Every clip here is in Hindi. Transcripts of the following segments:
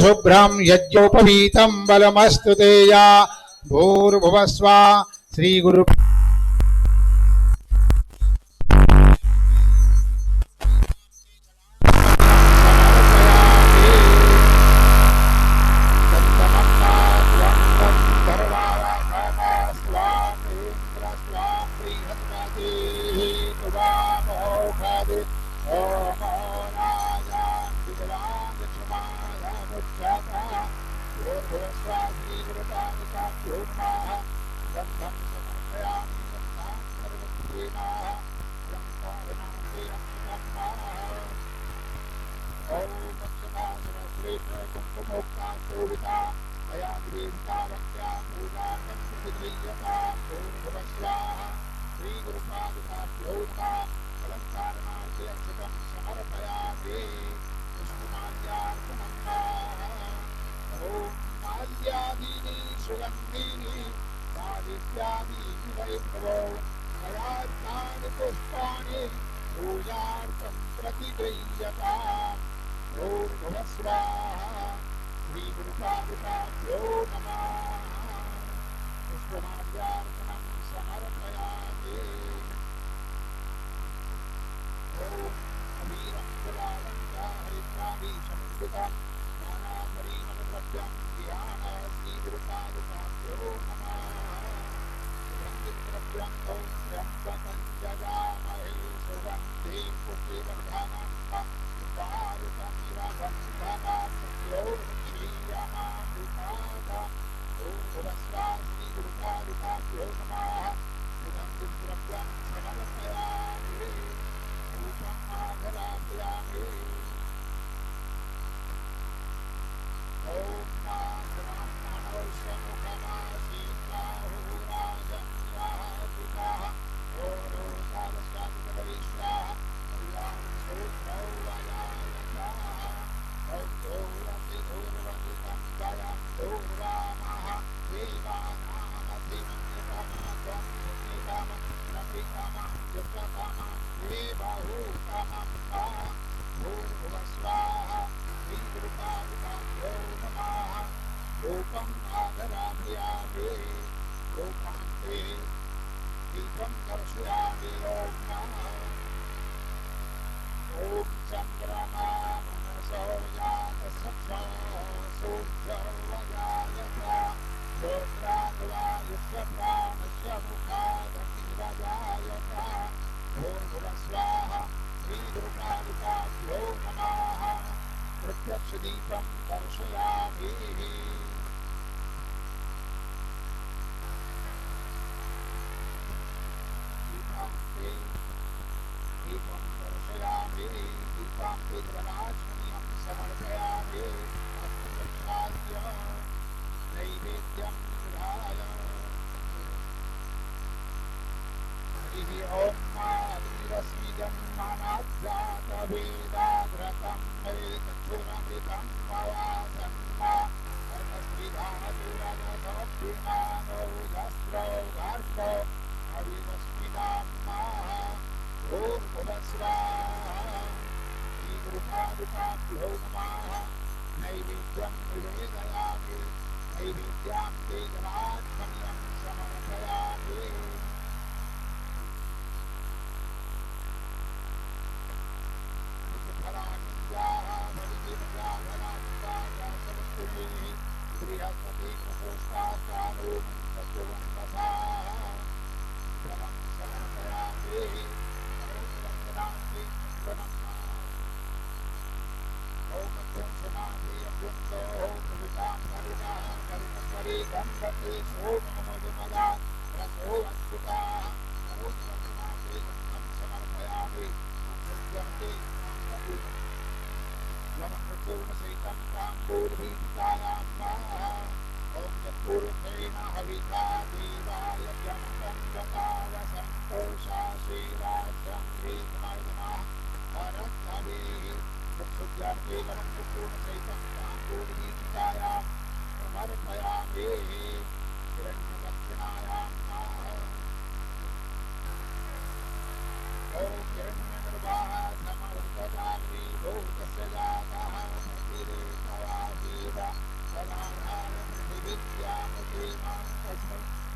शुभ्रं यज्ञोपवीतं बलमस्तु तेया भूर्भुवस्वा श्रीगुरु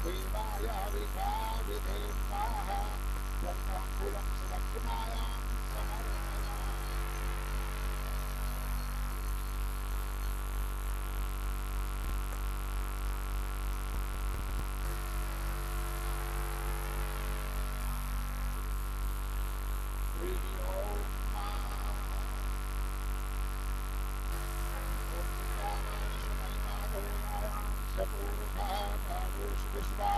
देवाय विद्महे स्वाहा तन्नाकुलं सुदक्षिणायां समर्पयामि। Viश्वा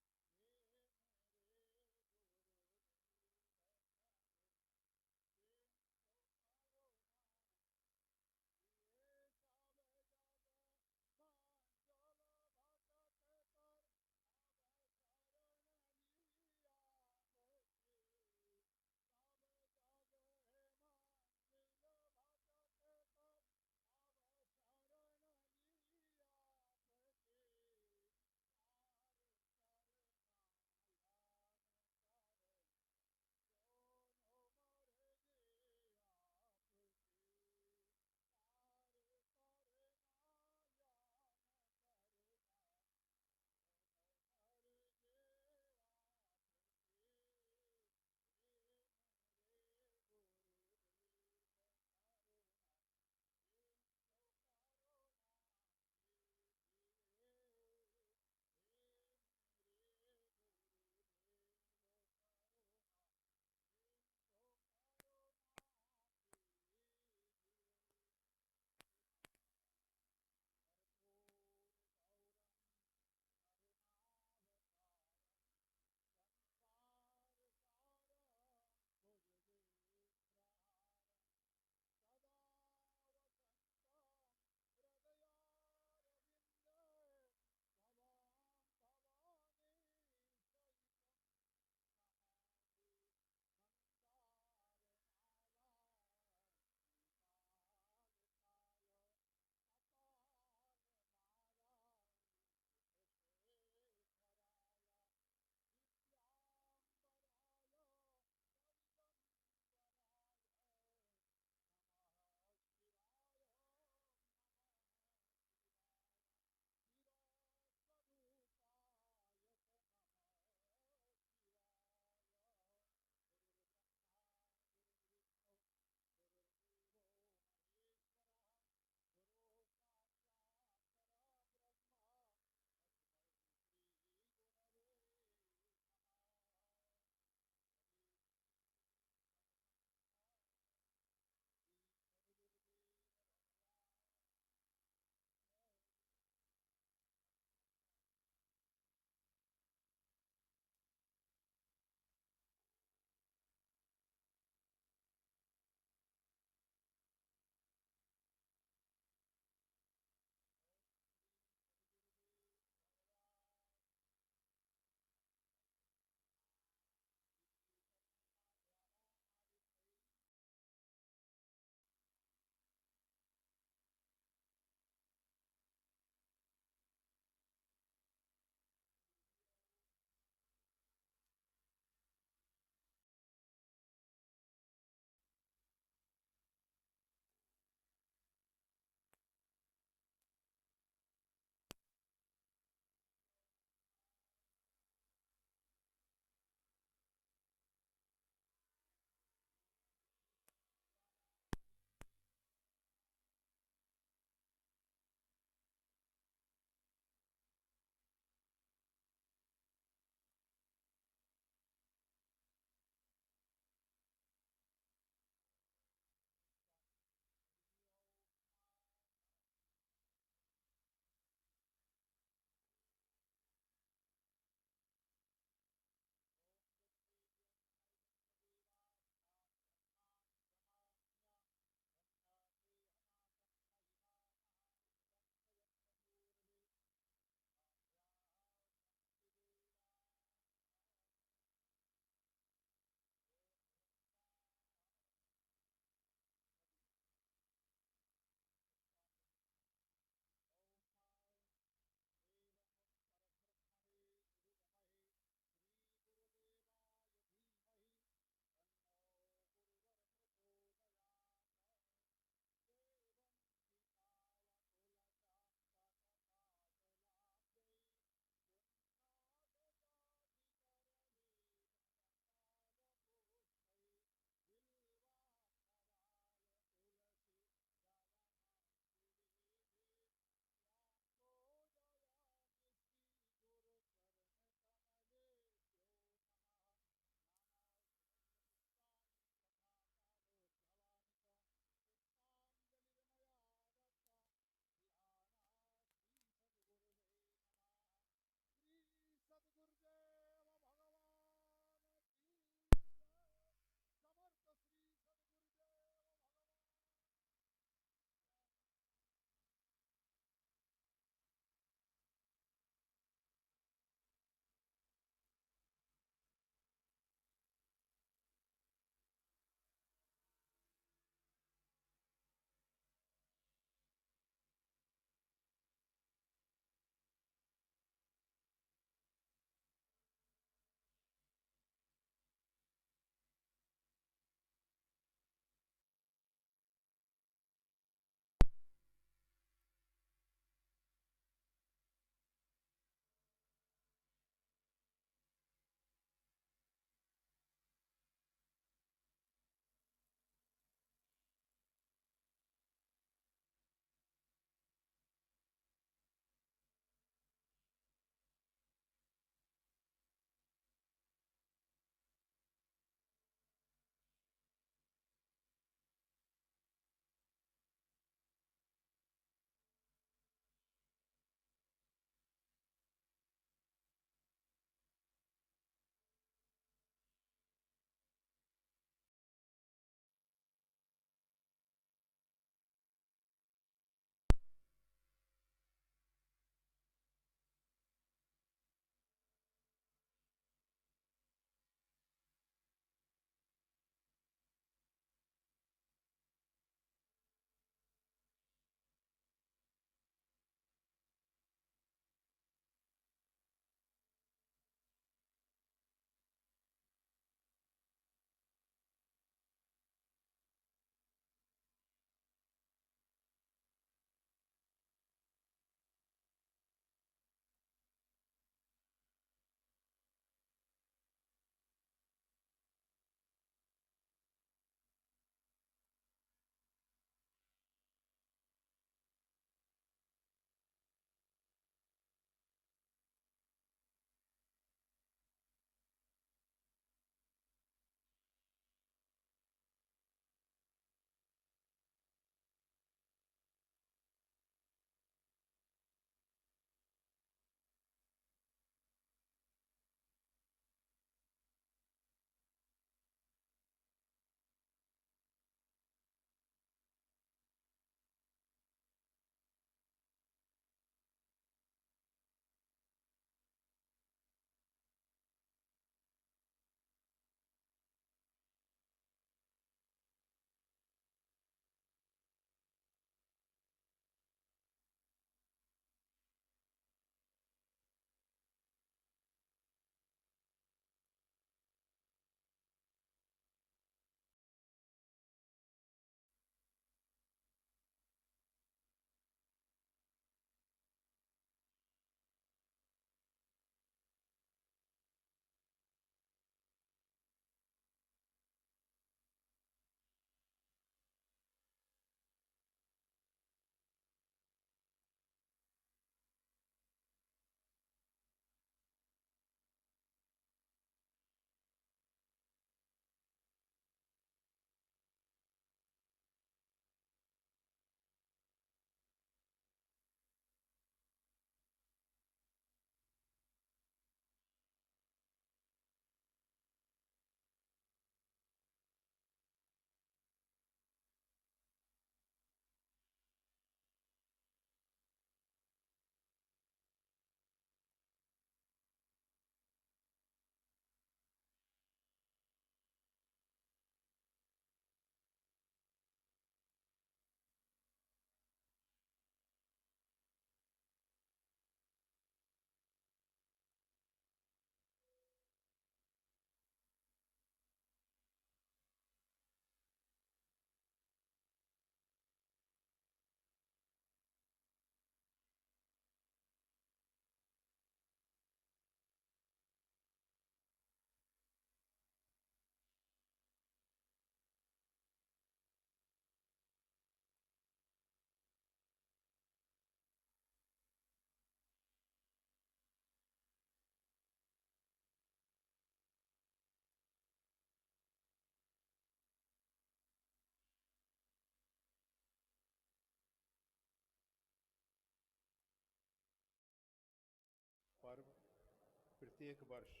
प्रत्येक वर्ष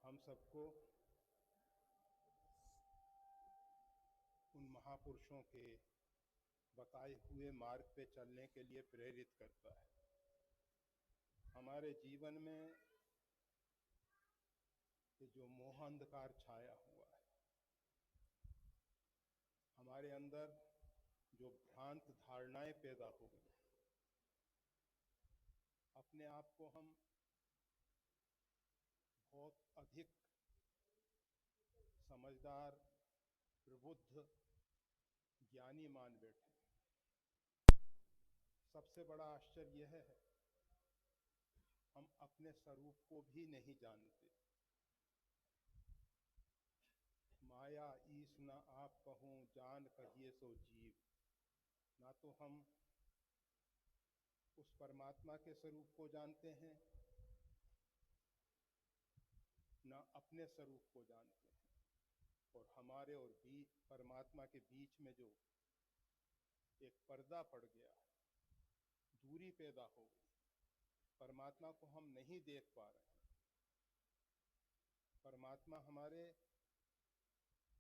हम सबको उन महापुरुषों के बताए हुए मार्ग पे चलने के लिए प्रेरित करता है। हमारे जीवन में ये जो मोह अंधकार छाया हुआ है, हमारे अंदर जो भ्रांत धारणाएं पैदा हो गई, अपने आप को हम बहुत अधिक समझदार, प्रबुद्ध, ज्ञानी मान बैठे। सबसे बड़ा आश्चर्य यह है, हम अपने स्वरूप को भी नहीं जानते। माया ईस न आप कहूँ जान कहिए सो जीव। ना तो हम उस परमात्मा के स्वरूप को जानते हैं, ना अपने स्वरूप को जानते हैं। और हमारे और परमात्मा के बीच में जो एक पर्दा पड़ गया, दूरी पैदा हो गई, परमात्मा को हम नहीं देख पा रहे हैं। परमात्मा हमारे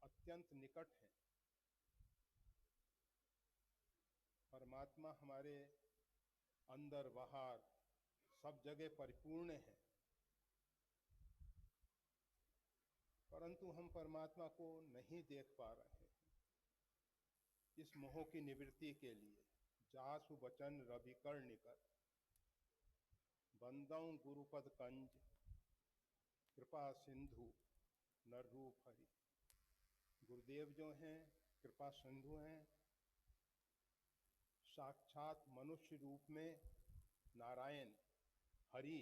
अत्यंत निकट है, परमात्मा हमारे अंदर बाहर सब जगह परिपूर्ण है, परंतु हम परमात्मा को नहीं देख पा रहे हैं। इस मोह की निवृत्ति के लिए जासु बचन रवि कर निकर बंदौ गुरुपद कंज कृपा सिंधु नर रूप हरि। गुरुदेव जो हैं कृपा सिंधु हैं, साक्षात मनुष्य रूप में नारायण हरि,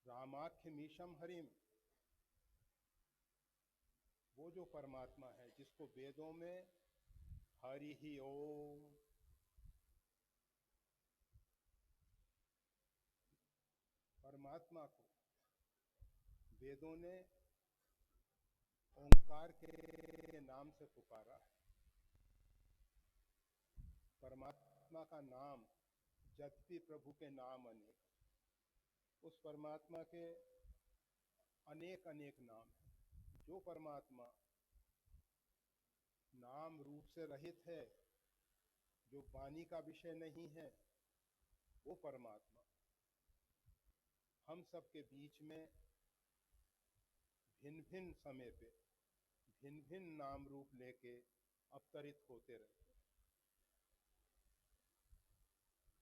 रामाख्य मीशम हरिम, वो जो परमात्मा है जिसको वेदों में हरि ही ओम, परमात्मा को वेदों ने ओंकार के नाम से पुकारा है। परमात्मा का नाम यद्यपि प्रभु के नाम अनेक, उस परमात्मा के अनेक अनेक नाम हैं। जो परमात्मा नाम रूप से रहित है, जो वाणी का विषय नहीं है, वो परमात्मा हम सब के बीच में भिन्न भिन्न समय पे भिन्न भिन्न नाम रूप लेके अवतरित होते रहते।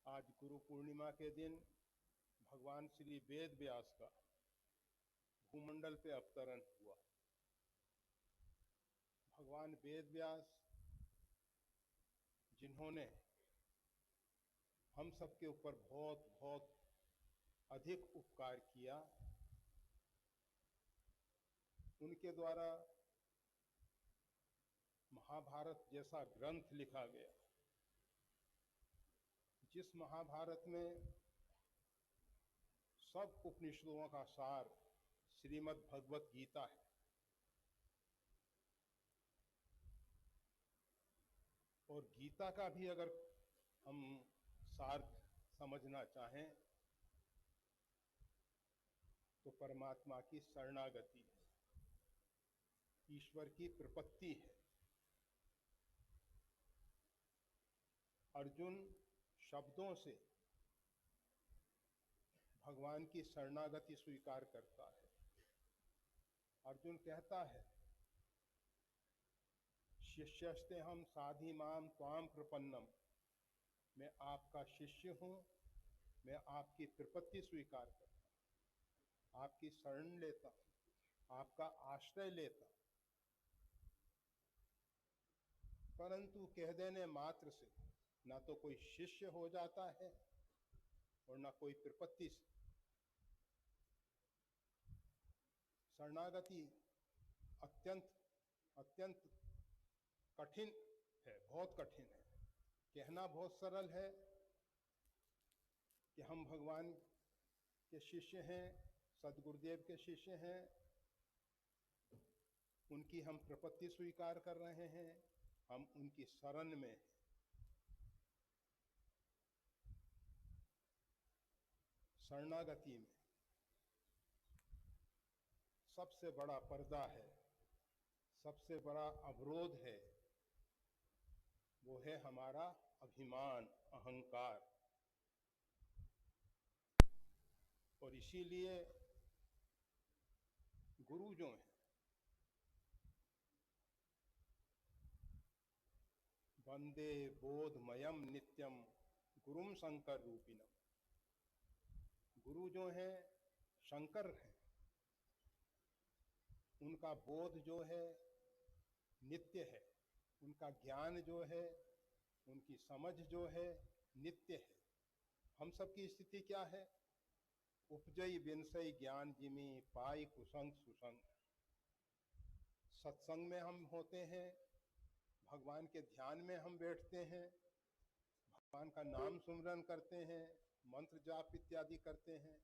आज गुरु पूर्णिमा के दिन भगवान श्री वेद व्यास का भूमंडल पे अवतरण हुआ। भगवान वेद व्यास जिन्होंने हम सबके ऊपर बहुत बहुत अधिक उपकार किया, उनके द्वारा महाभारत जैसा ग्रंथ लिखा गया, जिस महाभारत में सब उपनिषदों का सार श्रीमद् भगवत गीता है। और गीता का भी अगर हम सार समझना चाहें तो परमात्मा की शरणागति है, ईश्वर की प्रपत्ति है। अर्जुन शब्दों से भगवान की शरणागति स्वीकार करता है। अर्जुन कहता है, शिष्यस्ते हम साधि माम त्वाम प्रपन्नम, मैं आपका शिष्य हूं, मैं आपकी प्रपत्ति स्वीकार करता हूं, आपकी शरण लेता हूं, आपका आश्रय लेता हूं। परंतु कह देने मात्र से ना तो कोई शिष्य हो जाता है और ना कोई प्रपत्ति से। शरणागति अत्यंत अत्यंत कठिन है, बहुत कठिन है। कहना बहुत सरल है कि हम भगवान के शिष्य हैं, सदगुरुदेव के शिष्य हैं, उनकी हम प्रपत्ति स्वीकार कर रहे हैं, हम उनकी शरण में हैं। शरणागति में सबसे बड़ा पर्दा है, सबसे बड़ा अवरोध है, वो है हमारा अभिमान, अहंकार। और इसीलिए गुरु जो हैं, वंदे बोधमयम नित्यम गुरुम शंकर रूपिणम। गुरु जो हैं शंकर हैं, उनका बोध जो है नित्य है, उनका ज्ञान जो है, उनकी समझ जो है नित्य है। हम सब की स्थिति क्या है? उपजई विनसई ज्ञान जिमी पाई कुसंग सुसंग। सत्संग में हम होते हैं, भगवान के ध्यान में हम बैठते हैं, भगवान का नाम सुमरन करते हैं, मंत्र जाप इत्यादि करते हैं।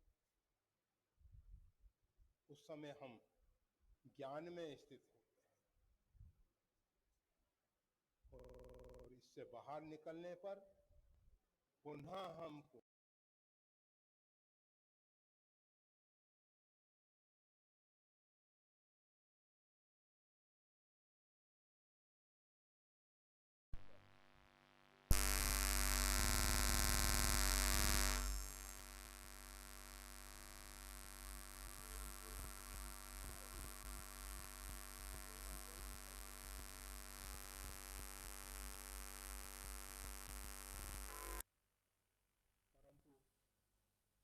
उस समय हम ज्ञान में स्थित होते हैं और इससे बाहर निकलने पर पुनः हमको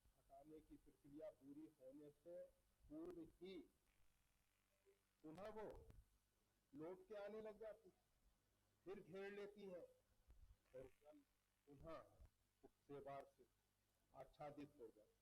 हटाने की प्रक्रिया पूरी होने से पूर्व ही पुनः वो लौट के आने लग जाती, फिर घेर लेती है और पुनः उससे बार से आच्छादित हो जाती।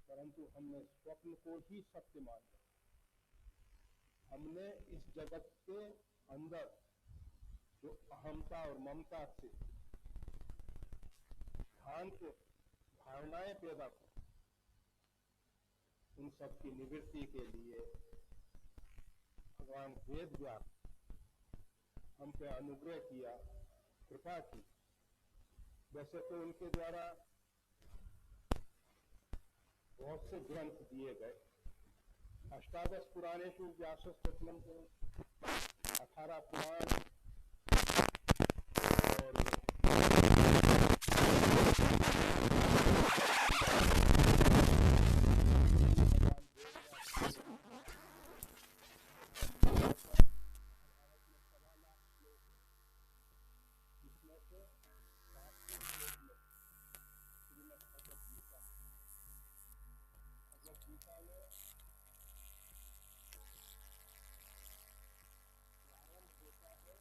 परंतु हमने स्वप्न को ही सत्य मान लिया। हमने इस जगत के अंदर जो अहमता और ममता से भ्रांत धारणाएं पैदा कर, उन सब की निवृत्ति के लिए भगवान वेद व्यास हम पे अनुग्रह किया, कृपा की। वैसे तो उनके द्वारा बहुत से ग्रंथ दिए गए, अष्टादश पुराणेषु व्यासस्तोत्रम के 18 पुराण और गीता में प्रारंभ होता है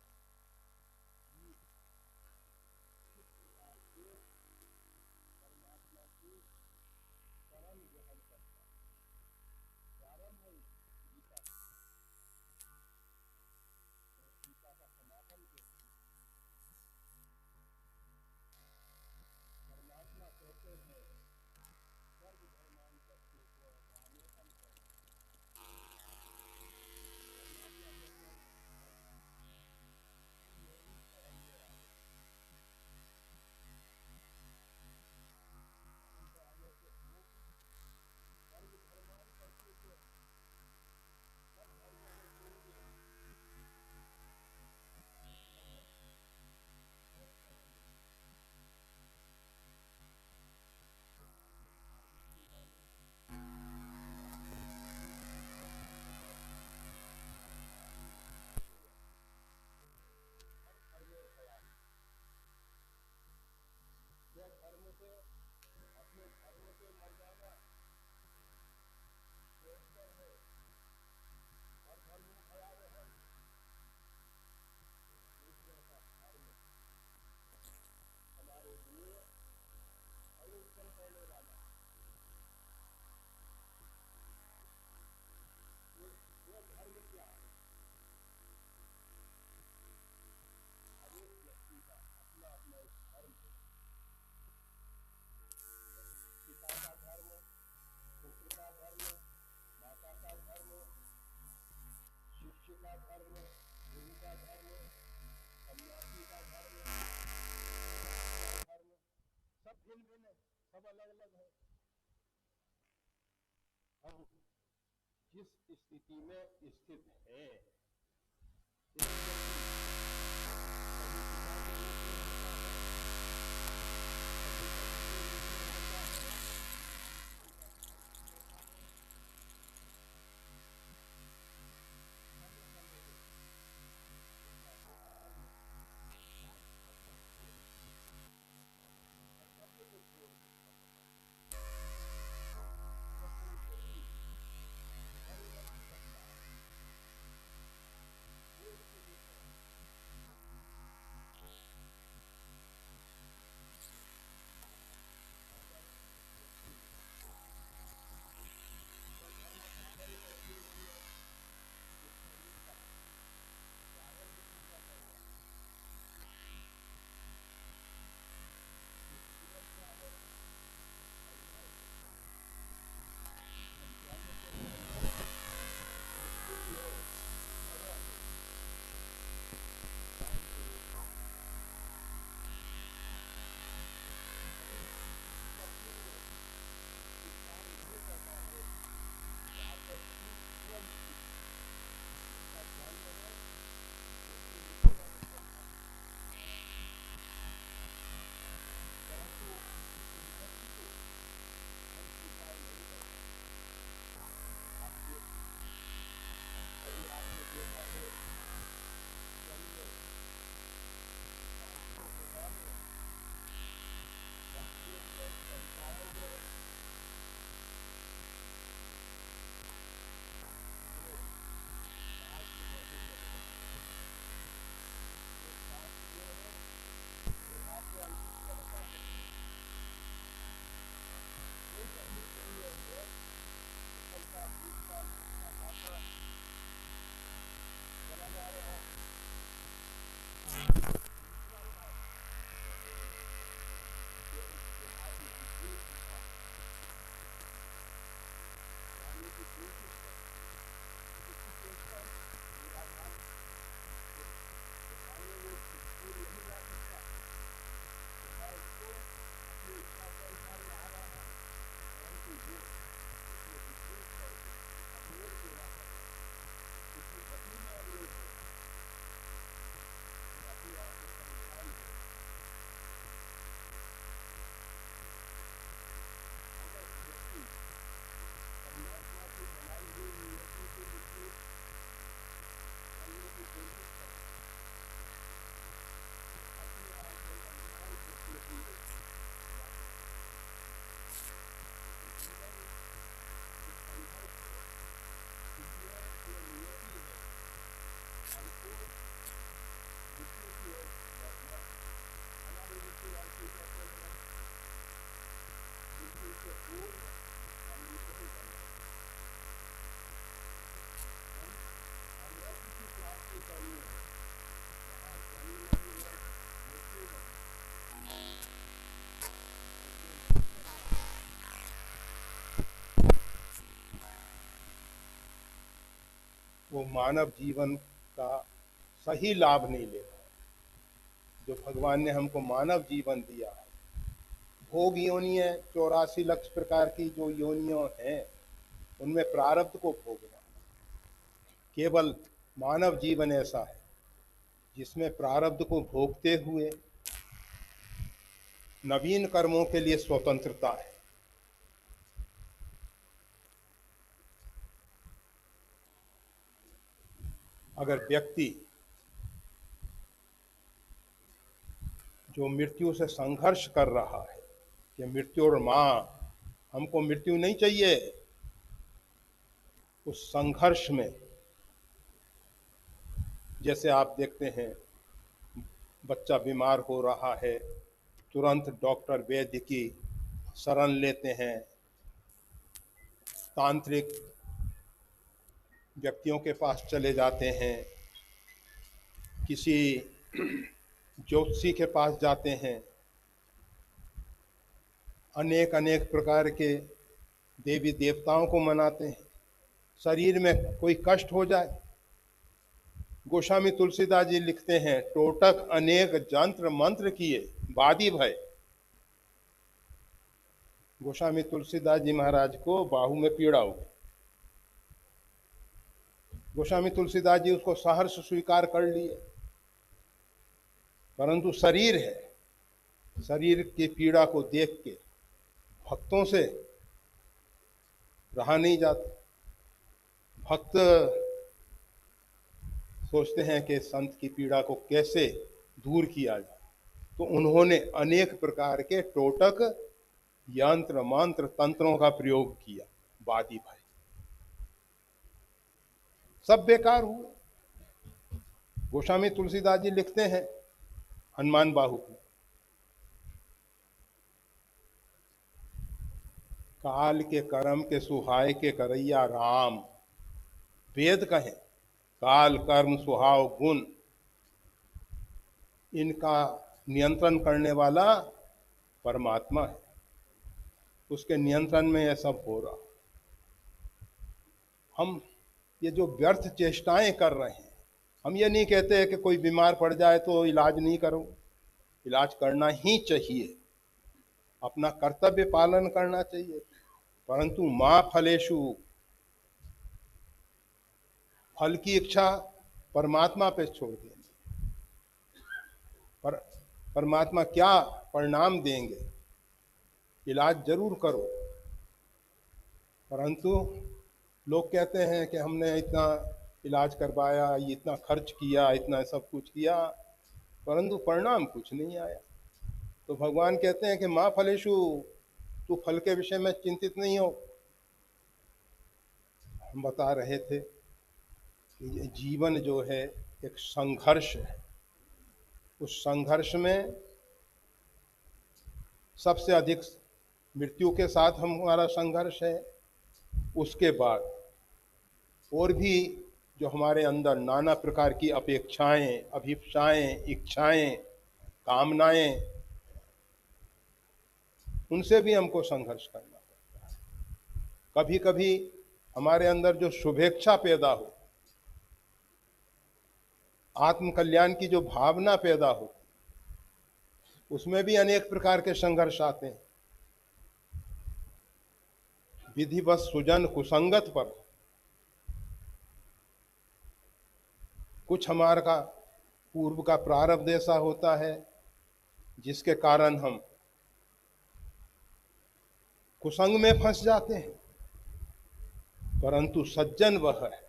धर्म से मर जाना श्रेष्ठतर है। हर धर्म में खड़ा रहे, दूसरे का धर्म हमारे लिए अनुत्तम पहले वाला। वो धर्म क्या है? हर एक व्यक्ति का अपना अपना एक धर्म है। पिता का धर्म, पुत्र का धर्म, माता का धर्म, शिष्य का धर्म, गुरु का धर्म, सन्यासी का धर्म, धर्म सब भिन्न भिन्न है, सब अलग अलग है। हम जिस स्थिति में स्थित है, वो मानव जीवन का सही लाभ नहीं ले रहा। जो भगवान ने हमको मानव जीवन दिया है, भोग योनियां 84 लाख प्रकार की जो योनियां हैं, उनमें प्रारब्ध को भोगना। केवल मानव जीवन ऐसा है जिसमें प्रारब्ध को भोगते हुए नवीन कर्मों के लिए स्वतंत्रता है। अगर व्यक्ति जो मृत्यु से संघर्ष कर रहा है कि मृत्यु और मां हमको मृत्यु नहीं चाहिए। उस संघर्ष में जैसे आप देखते हैं, बच्चा बीमार हो रहा है, तुरंत डॉक्टर वैद्य की शरण लेते हैं, तांत्रिक व्यक्तियों के पास चले जाते हैं, किसी ज्योतिषी के पास जाते हैं, अनेक अनेक प्रकार के देवी देवताओं को मनाते हैं। शरीर में कोई कष्ट हो जाए, गोस्वामी तुलसीदास जी लिखते हैं, टोटक अनेक जंत्र मंत्र किए बादी भय। गोस्वामी तुलसीदास जी महाराज को बाहु में पीड़ा हो गई। गोस्वामी तुलसीदास जी उसको सहर्ष स्वीकार कर लिए, परंतु शरीर है, शरीर की पीड़ा को देख के भक्तों से रहा नहीं जाता। भक्त सोचते हैं कि संत की पीड़ा को कैसे दूर किया जाए, तो उन्होंने अनेक प्रकार के टोटक यंत्र मंत्र तंत्रों का प्रयोग किया। बादी भाई सब बेकार हुआ। गोस्वामी तुलसीदास जी लिखते हैं हनुमान बाहु में, काल के कर्म के सुहाय के करैया राम। वेद कहें काल कर्म सुहाव गुण, इनका नियंत्रण करने वाला परमात्मा है, उसके नियंत्रण में यह सब हो रहा। हम ये जो व्यर्थ चेष्टाएं कर रहे हैं, हम ये नहीं कहते कि कोई बीमार पड़ जाए तो इलाज नहीं करो, इलाज करना ही चाहिए, अपना कर्तव्य पालन करना चाहिए, परंतु मां फलेषु, फल की इच्छा परमात्मा पे छोड़ देंगे। पर परमात्मा क्या परिणाम देंगे, इलाज जरूर करो, परंतु लोग कहते हैं कि हमने इतना इलाज करवाया, इतना खर्च किया, इतना सब कुछ किया, परंतु परिणाम कुछ नहीं आया। तो भगवान कहते हैं कि मां फलेषु, तू फल के विषय में चिंतित नहीं हो। हम बता रहे थे कि ये जीवन जो है एक संघर्ष है, उस संघर्ष में सबसे अधिक मृत्यु के साथ हमारा संघर्ष है। उसके बाद और भी जो हमारे अंदर नाना प्रकार की अपेक्षाएं, अभिप्साएं, इच्छाएं, कामनाएं, उनसे भी हमको संघर्ष करना पड़ता है। कभी कभी हमारे अंदर जो शुभेच्छा पैदा हो, आत्म कल्याण की जो भावना पैदा हो, उसमें भी अनेक प्रकार के संघर्ष आते हैं। विधिवत सुजन कुसंगत पर, कुछ हमारा का पूर्व का प्रारब्ध ऐसा होता है जिसके कारण हम कुसंग में फंस जाते हैं, परंतु सज्जन वह है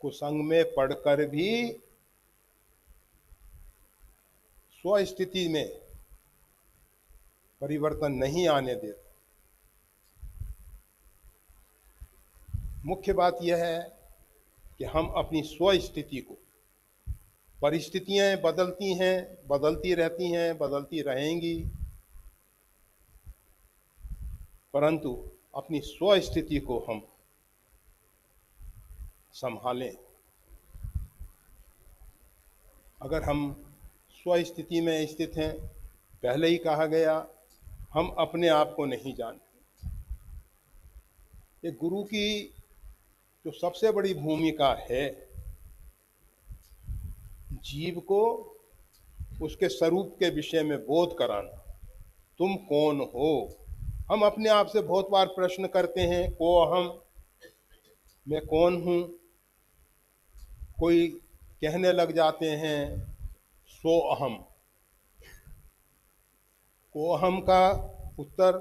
कुसंग में पढ़कर भी स्वस्थिति में परिवर्तन नहीं आने देता। मुख्य बात यह है कि हम अपनी स्वस्थिति को, परिस्थितियां बदलती हैं, बदलती रहती हैं, बदलती रहेंगी, परंतु अपनी स्वस्थिति को हम संभालें। अगर हम स्वस्थिति में स्थित हैं, पहले ही कहा गया, हम अपने आप को नहीं जानते। ये गुरु की जो सबसे बड़ी भूमिका है, जीव को उसके स्वरूप के विषय में बोध कराना। तुम कौन हो? हम अपने आप से बहुत बार प्रश्न करते हैं, को अहम, मैं कौन हूं? कोई कहने लग जाते हैं सो अहम। को अहम का उत्तर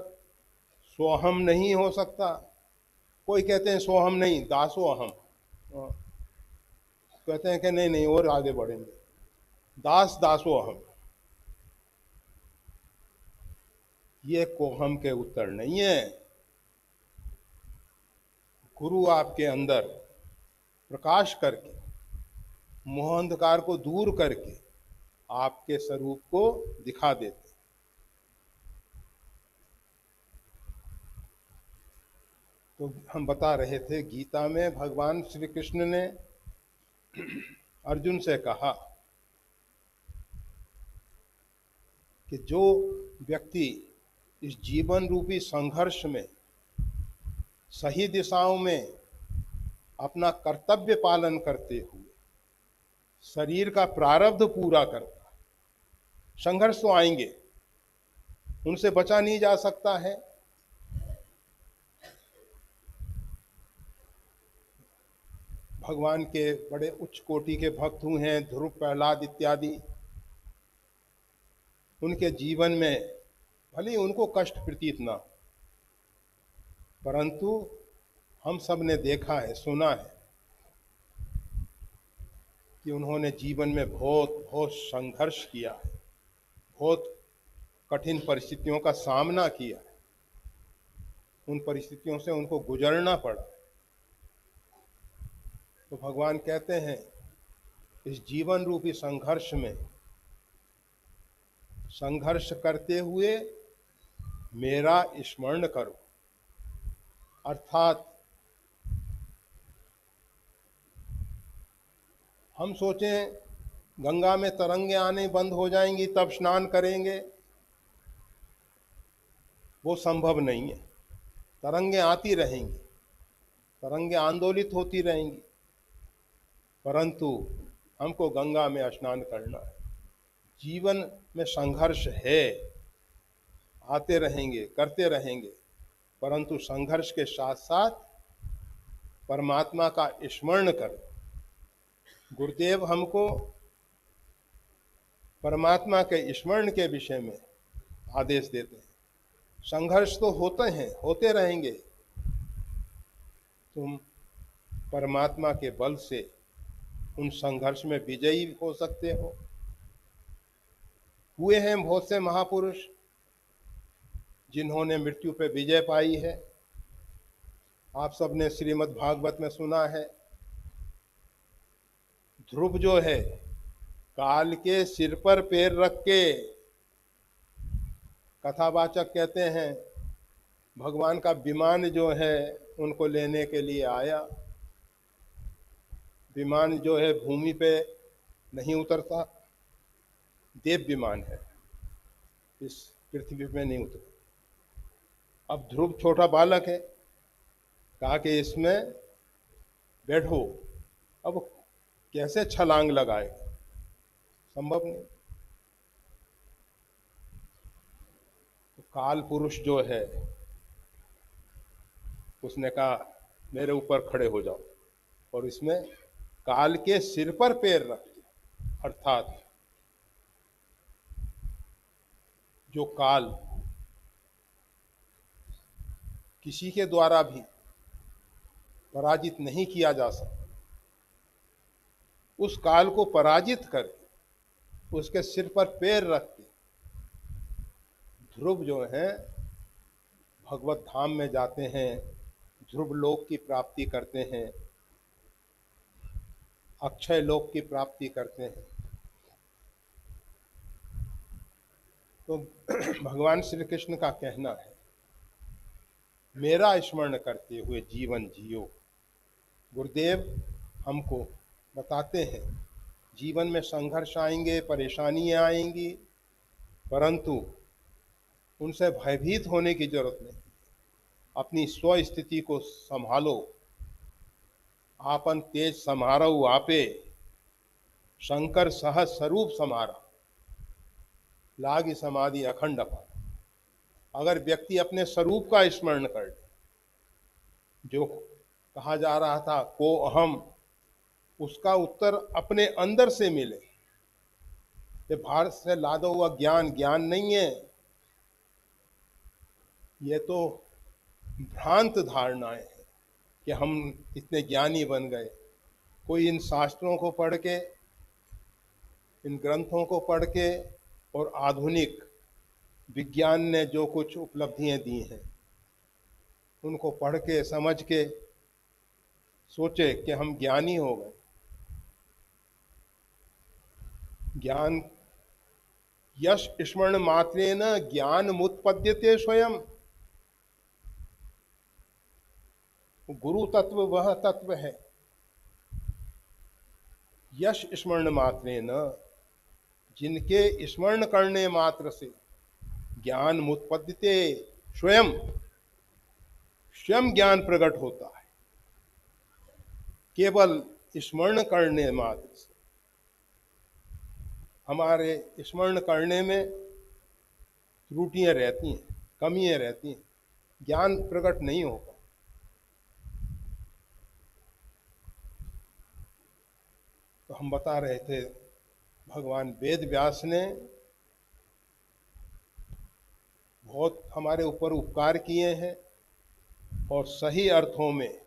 सोहम नहीं हो सकता। कोई कहते हैं सोहम नहीं, दासो अहम। कहते हैं कि नहीं नहीं, और आगे बढ़ेंगे, दास दासो अहम। ये कोहम के उत्तर नहीं है। गुरु आपके अंदर प्रकाश करके, मोह अंधकार को दूर करके आपके स्वरूप को दिखा देते। तो हम बता रहे थे, गीता में भगवान श्री कृष्ण ने अर्जुन से कहा कि जो व्यक्ति इस जीवन रूपी संघर्ष में सही दिशाओं में अपना कर्तव्य पालन करते हुए शरीर का प्रारब्ध पूरा करता है, संघर्ष तो आएंगे, उनसे बचा नहीं जा सकता है। भगवान के बड़े उच्च कोटि के भक्त हुए हैं, ध्रुव, प्रहलाद इत्यादि। उनके जीवन में भले ही उनको कष्ट प्रतीत ना हो, परंतु हम सब ने देखा है, सुना है कि उन्होंने जीवन में बहुत बहुत संघर्ष किया है, बहुत कठिन परिस्थितियों का सामना किया है, उन परिस्थितियों से उनको गुजरना पड़ा। तो भगवान कहते हैं, इस जीवन रूपी संघर्ष में संघर्ष करते हुए मेरा स्मरण करो। अर्थात हम सोचें गंगा में तरंगे आने बंद हो जाएंगी तब स्नान करेंगे, वो संभव नहीं है। तरंगे आती रहेंगी, तरंगे आंदोलित होती रहेंगी, परंतु हमको गंगा में स्नान करना है। जीवन में संघर्ष है, आते रहेंगे, करते रहेंगे, परंतु संघर्ष के साथ साथ परमात्मा का स्मरण करें। गुरुदेव हमको परमात्मा के स्मरण के विषय में आदेश देते हैं। संघर्ष तो होते हैं, होते रहेंगे, तुम परमात्मा के बल से उन संघर्ष में विजयी हो सकते हो। हुए हैं बहुत से महापुरुष जिन्होंने मृत्यु पे विजय पाई है। आप सबने श्रीमद् भागवत में सुना है, ध्रुव जो है काल के सिर पर पैर रख के, कथावाचक कहते हैं, भगवान का विमान जो है उनको लेने के लिए आया। विमान जो है भूमि पे नहीं उतरता, देव विमान है, इस पृथ्वी पे नहीं उतरता। अब ध्रुव छोटा बालक है, कहा कि इसमें बैठो। अब कैसे छलांग लगाएगा, संभव नहीं। तो काल पुरुष जो है उसने कहा मेरे ऊपर खड़े हो जाओ, और इसमें काल के सिर पर पैर रख दिया। अर्थात जो काल किसी के द्वारा भी पराजित नहीं किया जा सकता, उस काल को पराजित करके उसके सिर पर पैर रख के ध्रुव जो है भगवत धाम में जाते हैं, ध्रुव लोक की प्राप्ति करते हैं, अक्षय लोक की प्राप्ति करते हैं। तो भगवान श्री कृष्ण का कहना है, मेरा स्मरण करते हुए जीवन जियो। गुरुदेव हमको बताते हैं, जीवन में संघर्ष आएंगे, परेशानियां आएंगी, परंतु उनसे भयभीत होने की जरूरत नहीं। अपनी स्व स्थिति को संभालो। आपन तेज समारो आपे, शंकर सहज स्वरूप समारा, लागी समाधि अखंड अपार। अगर व्यक्ति अपने स्वरूप का स्मरण कर, जो कहा जा रहा था को अहम, उसका उत्तर अपने अंदर से मिले। ये बाहर से लादा हुआ ज्ञान ज्ञान नहीं है, ये तो भ्रांत धारणाएं हैं कि हम इतने ज्ञानी बन गए। कोई इन शास्त्रों को पढ़ के, इन ग्रंथों को पढ़ के और आधुनिक विज्ञान ने जो कुछ उपलब्धियां दी हैं उनको पढ़ के समझ के सोचे कि हम ज्ञानी हो गए। ज्ञान यश स्मरण मात्रेण ज्ञान मुत्पद्यते स्वयं। गुरु तत्व वह तत्व है, यश स्मरण मात्रेण, जिनके स्मरण करने मात्र से ज्ञान मुत्पद्यते स्वयं, स्वयं ज्ञान प्रकट होता है। केवल स्मरण करने मात्र से, हमारे स्मरण करने में त्रुटियां रहती हैं, कमियां रहती हैं, ज्ञान प्रकट नहीं होगा। तो हम बता रहे थे भगवान वेद व्यास ने बहुत हमारे ऊपर उपकार किए हैं और सही अर्थों में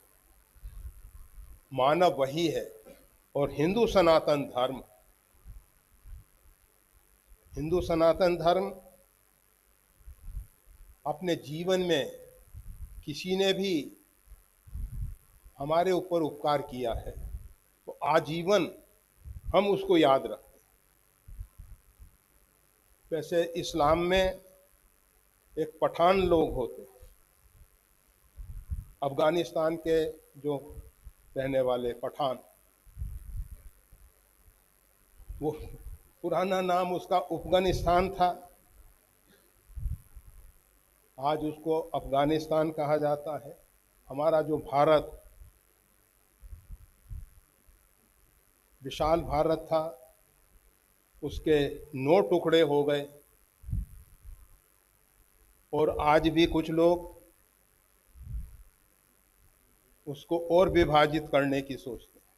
मानव वही है। और हिंदू सनातन धर्म अपने जीवन में किसी ने भी हमारे ऊपर उपकार किया है तो आजीवन हम उसको याद रखते हैं। वैसे इस्लाम में एक पठान लोग होते हैं, अफगानिस्तान के जो रहने वाले पठान, वो पुराना नाम उसका अफगानिस्तान था, आज उसको अफगानिस्तान कहा जाता है। हमारा जो भारत, विशाल भारत था, उसके 9 टुकड़े हो गए और आज भी कुछ लोग उसको और विभाजित करने की सोचते हैं।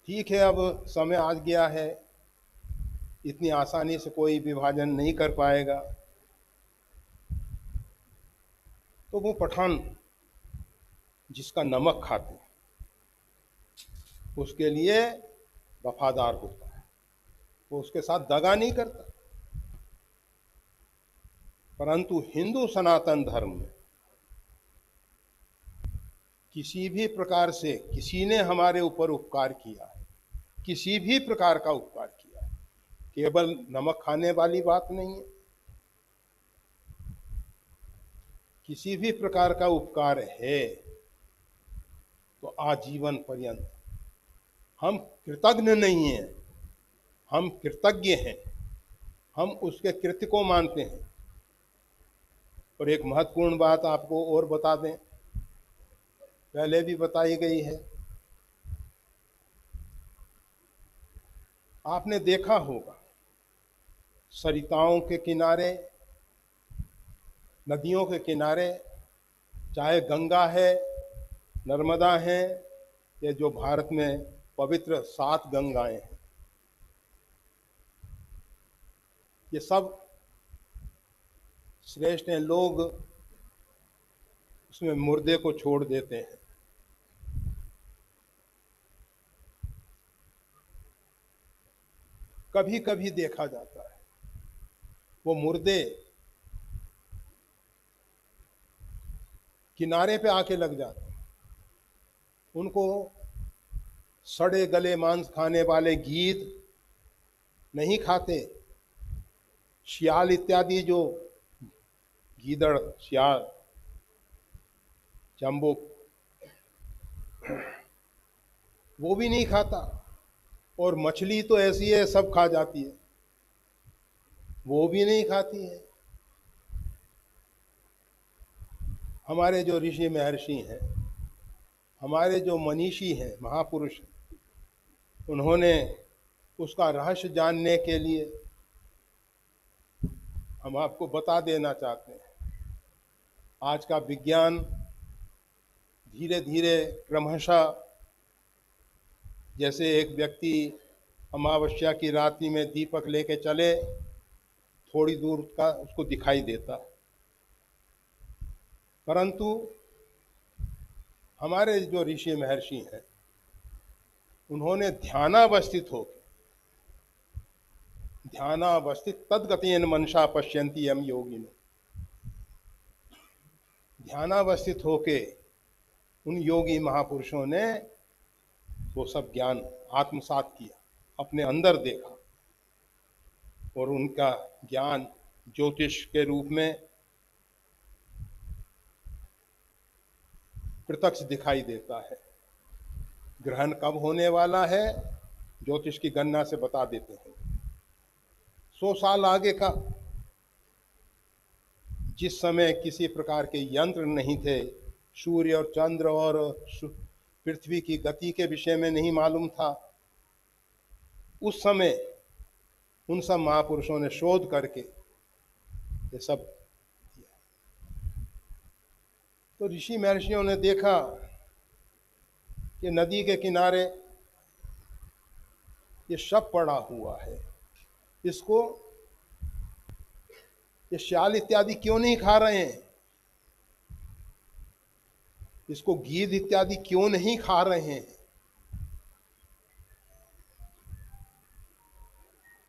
ठीक है, अब समय आ गया है, इतनी आसानी से कोई विभाजन नहीं कर पाएगा। तो वो पठान जिसका नमक खाते हैं उसके लिए वफादार होता है, वो उसके साथ दगा नहीं करता। परंतु हिंदू सनातन धर्म में किसी भी प्रकार से किसी ने हमारे ऊपर उपकार किया है, किसी भी प्रकार का उपकार किया है, केवल नमक खाने वाली बात नहीं है, किसी भी प्रकार का उपकार है तो आजीवन पर्यंत हम कृतज्ञ नहीं हैं, हम कृतज्ञ हैं, हम उसके कृत्य को मानते हैं। और एक महत्वपूर्ण बात आपको और बता दें, पहले भी बताई गई है, आपने देखा होगा सरिताओं के किनारे, नदियों के किनारे, चाहे गंगा है, नर्मदा है, ये जो भारत में पवित्र 7 गंगाएं हैं, ये सब श्रेष्ठ हैं। लोग उसमें मुर्दे को छोड़ देते हैं। कभी कभी देखा जाता है वो मुर्दे किनारे पे आके लग जाते हैं, उनको सड़े गले मांस खाने वाले गीद नहीं खाते, शियाल इत्यादि जो गीदड़, शियाल, चंबुक, वो भी नहीं खाता। और मछली तो ऐसी है सब खा जाती है, वो भी नहीं खाती है। हमारे जो ऋषि महर्षि हैं, हमारे जो मनीषी हैं, महापुरुष, उन्होंने उसका रहस्य जानने के लिए हम आपको बता देना चाहते हैं। आज का विज्ञान धीरे धीरे क्रमशः, जैसे एक व्यक्ति अमावस्या की रात्रि में दीपक लेके चले, थोड़ी दूर का उसको दिखाई देता, परंतु हमारे जो ऋषि महर्षि हैं उन्होंने ध्यानावस्थित होकर ध्यानावस्थित तद्गतेन मनसा पश्यन्ति यम योगिनो। ध्यानावस्थित होके उन योगी महापुरुषों ने वो सब ज्ञान आत्मसात किया, अपने अंदर देखा, और उनका ज्ञान ज्योतिष के रूप में प्रत्यक्ष दिखाई देता है। ग्रहण कब होने वाला है ज्योतिष की गणना से बता देते हैं। 100 साल आगे का, जिस समय किसी प्रकार के यंत्र नहीं थे, सूर्य और चंद्र और पृथ्वी की गति के विषय में नहीं मालूम था, उस समय उन सब महापुरुषों ने शोध करके ये सब किया। तो ऋषि महर्षियों ने देखा कि नदी के किनारे ये सब पड़ा हुआ है, इसको ये श्याल इत्यादि क्यों नहीं खा रहे हैं, इसको गीध इत्यादि क्यों नहीं खा रहे हैं।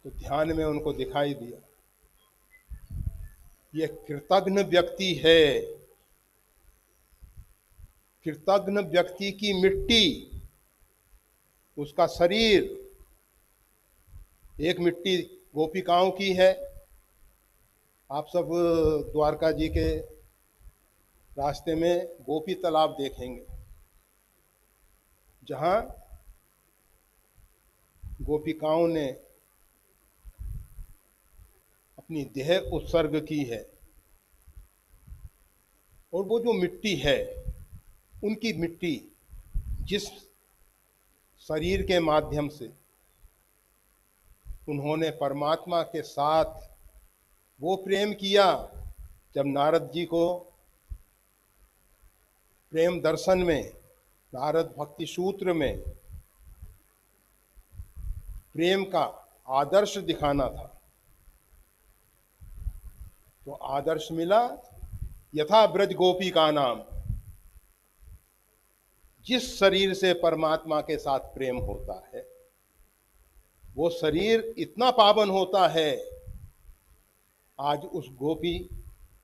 तो ध्यान में उनको दिखाई दिया ये कृतघ्न व्यक्ति है। कृतघ्न व्यक्ति की मिट्टी, उसका शरीर, एक मिट्टी गोपिकाओं की है। आप सब द्वारका जी के रास्ते में गोपी तालाब देखेंगे, जहां गोपिकाओं ने अपनी देह उत्सर्ग की है, और वो जो मिट्टी है, उनकी मिट्टी जिस शरीर के माध्यम से उन्होंने परमात्मा के साथ वो प्रेम किया, जब नारद जी को प्रेम दर्शन में, नारद भक्ति सूत्र में प्रेम का आदर्श दिखाना था, तो आदर्श मिला यथा ब्रज गोपी का नाम। जिस शरीर से परमात्मा के साथ प्रेम होता है, वो शरीर इतना पावन होता है, आज उस गोपी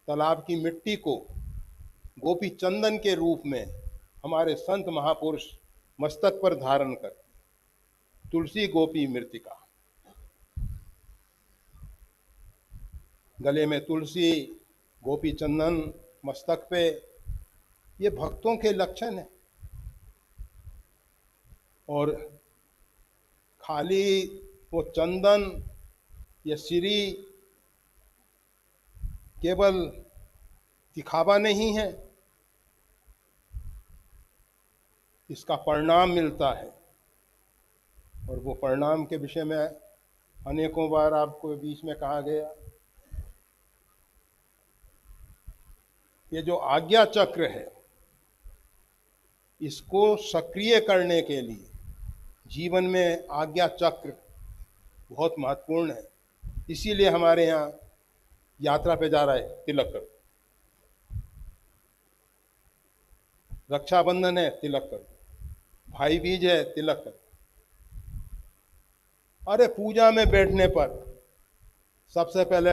तालाब की मिट्टी को गोपी चंदन के रूप में हमारे संत महापुरुष मस्तक पर धारण कर, तुलसी गोपी मृतिका, गले में तुलसी, गोपी चंदन मस्तक पे, ये भक्तों के लक्षण है। और खाली वो चंदन या श्री केवल दिखावा नहीं है, इसका परिणाम मिलता है। और वो परिणाम के विषय में अनेकों बार आपको बीच में कहा गया, ये जो आज्ञा चक्र है, इसको सक्रिय करने के लिए जीवन में आज्ञा चक्र बहुत महत्वपूर्ण है। इसीलिए हमारे यहाँ यात्रा पे जा रहा है तिलक कर, रक्षाबंधन है तिलक कर, भाई बीज है तिलक कर। अरे पूजा में बैठने पर सबसे पहले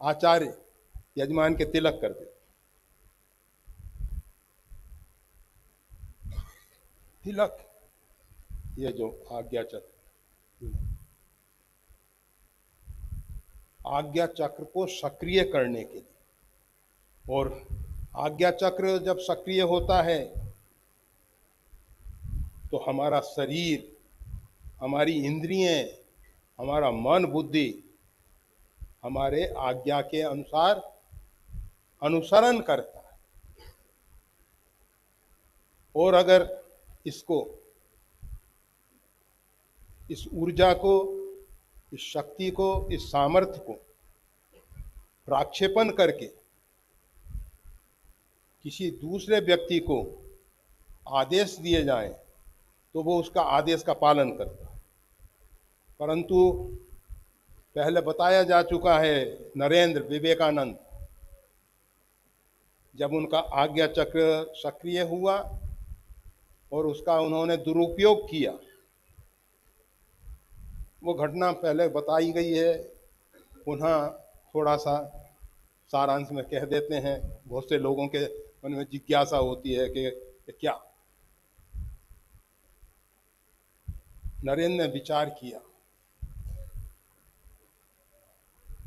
आचार्य यजमान के तिलक कर दे। तिलक, ये जो आज्ञा चक्र, आज्ञा चक्र को सक्रिय करने के लिए, और आज्ञा चक्र जब सक्रिय होता है तो हमारा शरीर, हमारी इंद्रियें, हमारा मन बुद्धि हमारे आज्ञा के अनुसार अनुसरण करता है। और अगर इसको, इस ऊर्जा को, इस शक्ति को, इस सामर्थ्य को प्रक्षेपण करके किसी दूसरे व्यक्ति को आदेश दिए जाएं, तो वो उसका आदेश का पालन करता है। परंतु पहले बताया जा चुका है, नरेंद्र विवेकानंद, जब उनका आज्ञा चक्र सक्रिय हुआ और उसका उन्होंने दुरुपयोग किया, वो घटना पहले बताई गई है, पुनः थोड़ा सा सारांश में कह देते हैं। बहुत से लोगों के मन में जिज्ञासा होती है कि क्या। नरेंद्र ने विचार किया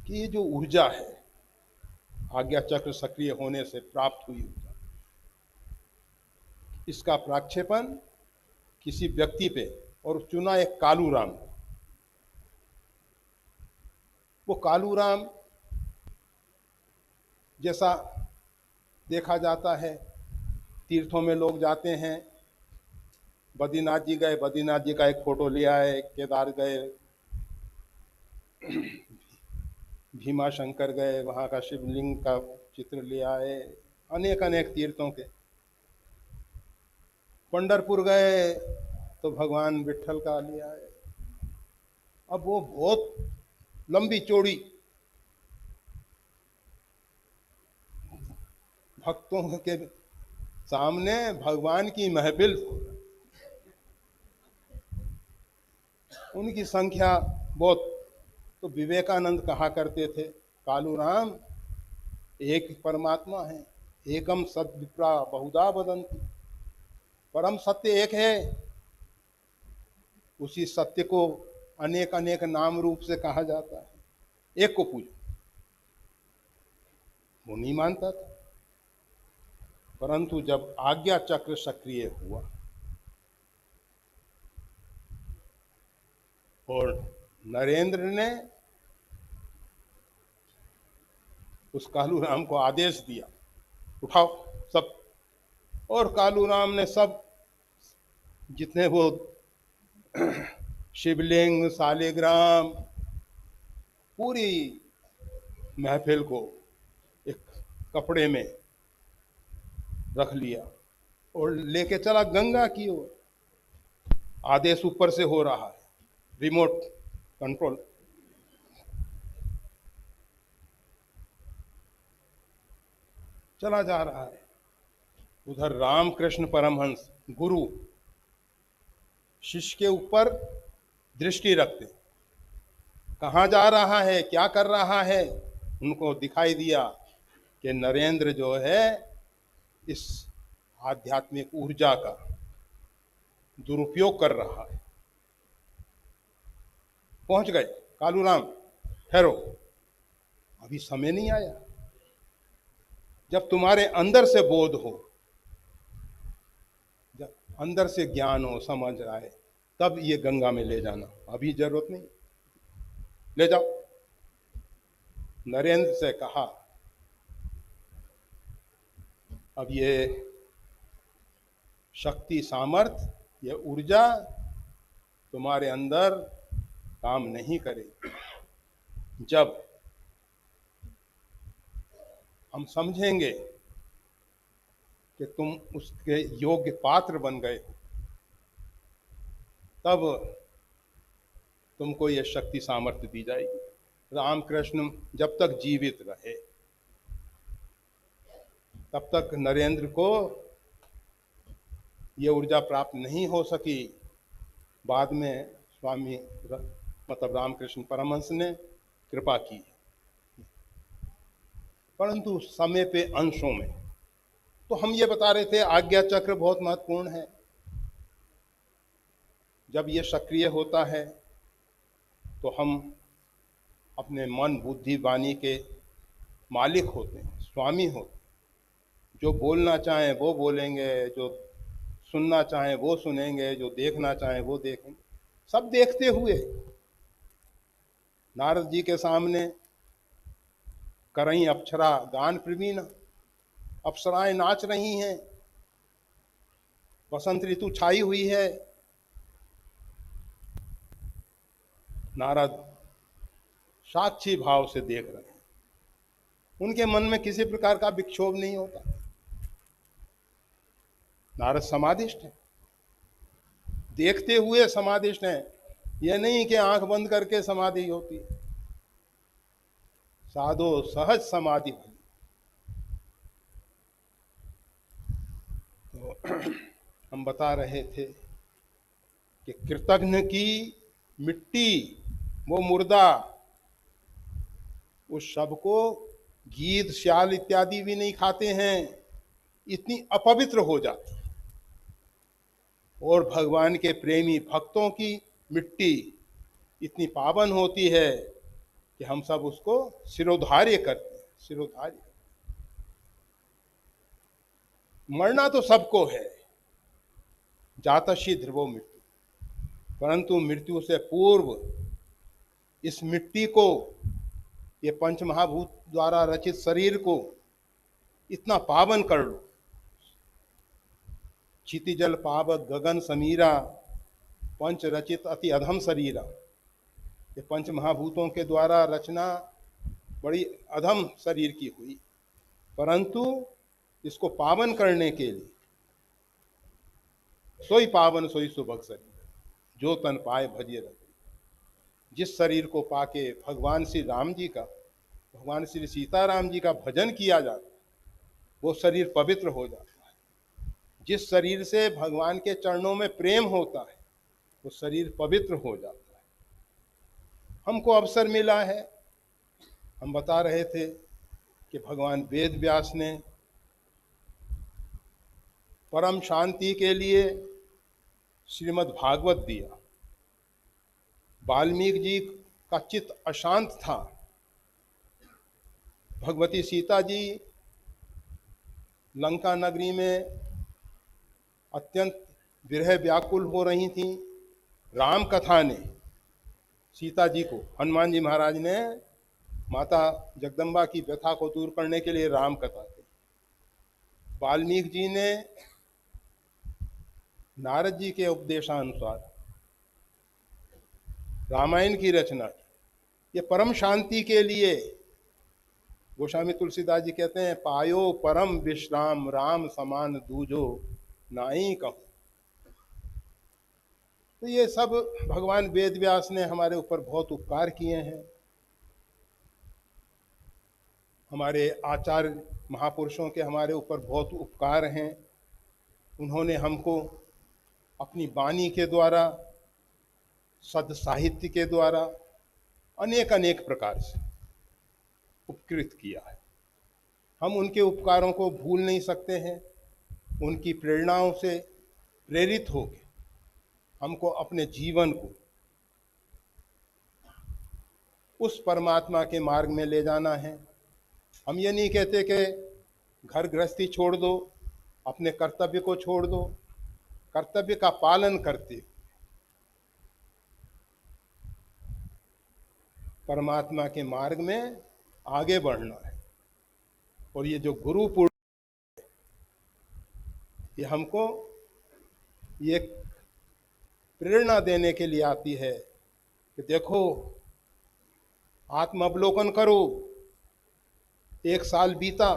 कि ये जो ऊर्जा है, आज्ञा चक्र सक्रिय होने से प्राप्त हुई ऊर्जा, इसका प्रक्षेपण किसी व्यक्ति पे, और चुना एक कालूराम। वो कालूराम जैसा देखा जाता है, तीर्थों में लोग जाते हैं, बद्रीनाथ जी गए, बद्रीनाथ जी का एक फोटो लिया है, केदार गए, भीमा शंकर गए, वहाँ का शिवलिंग का चित्र ले आए, अनेक अनेक तीर्थों के। पंढरपुर गए तो भगवान विट्ठल का ले आए। अब वो बहुत लंबी चौड़ी भक्तों के सामने भगवान की महफिल, उनकी संख्या बहुत। तो विवेकानंद कहा करते थे, कालूराम एक परमात्मा है, एकम सद विप्रा बहुधा वदन्ति। परम सत्य एक है, उसी सत्य को अनेक अनेक नाम रूप से कहा जाता है, एक को पूजो। वो नहीं मानता था, परंतु जब आज्ञा चक्र सक्रिय हुआ और नरेंद्र ने उस कालूराम को आदेश दिया, उठाओ सब, और कालूराम ने सब जितने वो शिवलिंग, शालिग्राम, पूरी महफिल को एक कपड़े में रख लिया और लेके चला गंगा की ओर। आदेश ऊपर से हो रहा है, रिमोट कंट्रोल। चला जा रहा है। उधर रामकृष्ण परमहंस गुरु शिष्य के ऊपर दृष्टि रखते, कहाँ जा रहा है, क्या कर रहा है। उनको दिखाई दिया कि नरेंद्र जो है इस आध्यात्मिक ऊर्जा का दुरुपयोग कर रहा है। पहुंच गए, कालूराम ठहरो, अभी समय नहीं आया। जब तुम्हारे अंदर से बोध हो, जब अंदर से ज्ञान हो, समझ आए, तब ये गंगा में ले जाना, अभी जरूरत नहीं, ले जाओ। नरेंद्र से कहा, अब ये शक्ति, सामर्थ, ये ऊर्जा तुम्हारे अंदर काम नहीं करेगी। जब हम समझेंगे कि तुम उसके योग्य पात्र बन गए, तब तुमको ये शक्ति सामर्थ्य दी जाएगी। रामकृष्ण जब तक जीवित रहे तब तक नरेंद्र को ये ऊर्जा प्राप्त नहीं हो सकी। बाद में स्वामी मतलब रामकृष्ण परमहंस ने कृपा की, परंतु समय पे अंशों में। तो हम ये बता रहे थे आज्ञा चक्र बहुत महत्वपूर्ण है। जब ये सक्रिय होता है तो हम अपने मन, बुद्धि, वाणी के मालिक होते हैं, स्वामी होते हैं। जो बोलना चाहें वो बोलेंगे, जो सुनना चाहें वो सुनेंगे, जो देखना चाहें वो देखेंगे। सब देखते हुए नारद जी के सामने करई अप्सरा गान प्रवीण, अप्सराएं नाच रही हैं, बसंत ऋतु छाई हुई है। नारद साक्षी भाव से देख रहे हैं, उनके मन में किसी प्रकार का विक्षोभ नहीं होता। नारद समाधिष्ठ है, देखते हुए समाधिष्ठ है। यह नहीं कि आंख बंद करके समाधि होती, साधो सहज समाधि भली। तो हम बता रहे थे कि कृतघ्न की मिट्टी वो मुर्दा उस शव को गीध श्याल इत्यादि भी नहीं खाते हैं, इतनी अपवित्र हो जाती है। और भगवान के प्रेमी भक्तों की मिट्टी इतनी पावन होती है कि हम सब उसको सिरोधार्य करते हैं, सिरोधार्य। मरना तो सबको है, जातस्य ध्रुवो मृत्यु, परंतु मृत्यु से पूर्व इस मिट्टी को, ये पंच महाभूत द्वारा रचित शरीर को इतना पावन कर लो। क्षितिजल पावक गगन समीरा, पंच रचित अति अधम शरीरा। ये पंच महाभूतों के द्वारा रचना बड़ी अधम शरीर की हुई, परंतु इसको पावन करने के लिए सोई पावन सोई सुभग शरीर, जो तन पाए भजिए रघुवीर। जिस शरीर को पाके भगवान श्री राम जी का, भगवान श्री सीताराम जी का भजन किया जाता है, वो शरीर पवित्र हो जाता है। जिस शरीर से भगवान के चरणों में प्रेम होता है, वो शरीर पवित्र हो जाता है। हमको अवसर मिला है, हम बता रहे थे कि भगवान वेद व्यास ने परम शांति के लिए श्रीमद् भागवत दिया। वाल्मीकि जी का चित्त अशांत था। भगवती सीता जी लंका नगरी में अत्यंत विरह व्याकुल हो रही थीं। राम कथा ने सीता जी को, हनुमान जी महाराज ने माता जगदम्बा की व्यथा को दूर करने के लिए राम कथा दी। वाल्मीकि जी ने नारद जी के उपदेशानुसार रामायण की रचना की। ये परम शांति के लिए। गोस्वामी तुलसीदास जी कहते हैं, पायो परम विश्राम राम समान दूजो नाई कहूं। तो ये सब भगवान वेद व्यास ने हमारे ऊपर बहुत उपकार किए हैं। हमारे आचार्य महापुरुषों के हमारे ऊपर बहुत उपकार हैं। उन्होंने हमको अपनी वाणी के द्वारा, सद साहित्य के द्वारा अनेक अनेक प्रकार से उपकृत किया है। हम उनके उपकारों को भूल नहीं सकते हैं। उनकी प्रेरणाओं से प्रेरित होकर हमको अपने जीवन को उस परमात्मा के मार्ग में ले जाना है। हम ये नहीं कहते कि घर गृहस्थी छोड़ दो, अपने कर्तव्य को छोड़ दो। कर्तव्य का पालन करते परमात्मा के मार्ग में आगे बढ़ना है। और ये जो गुरु पूर्ण, ये हमको ये प्रेरणा देने के लिए आती है कि देखो, आत्म अवलोकन करो। एक साल बीता,